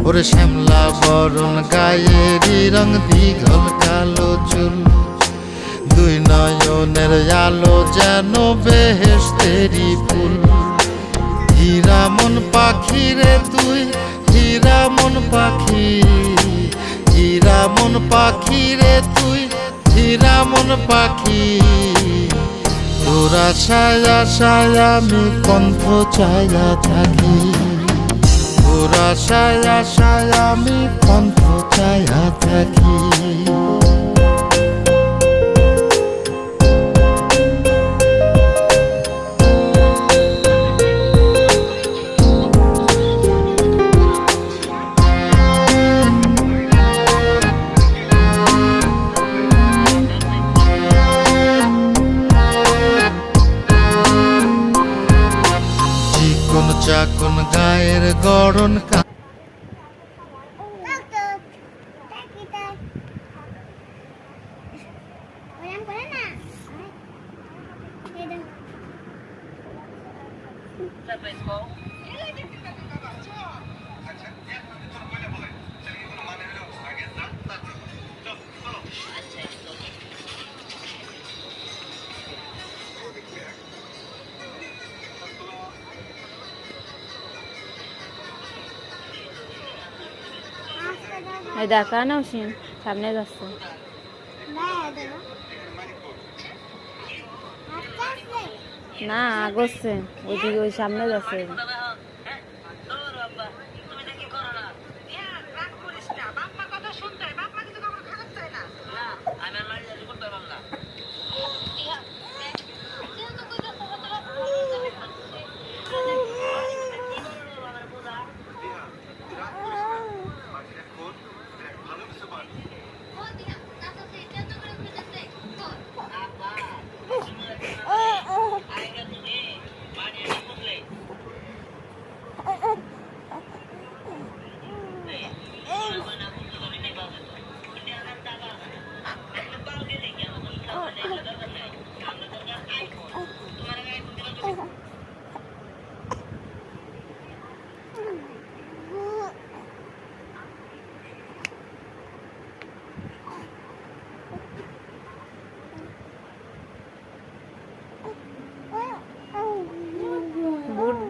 ওরে শ্যামলা বরণ গায়েরই রং দীঘল কালো চুল, দুই নয়নের আলো যেন বেহেশতেরি ফুল। হীরা মন পাখি রে তুই, হীরা মন পাখি, হীরা মন পাখি রে তুই, হীরা মন পাখি। তোর আশায় আশায় আমি কণ্ঠ চাইয়া থাকি, তোর আশায় আশায় আমি কণ্ঠ চাইয়া থাকি। চিকন চাকন গায়ের গড়ন এই দেখা না ওসিন সামনে যাচ্ছে না আগচ্ছে ওইদিকে ওই সামনে যাচ্ছে।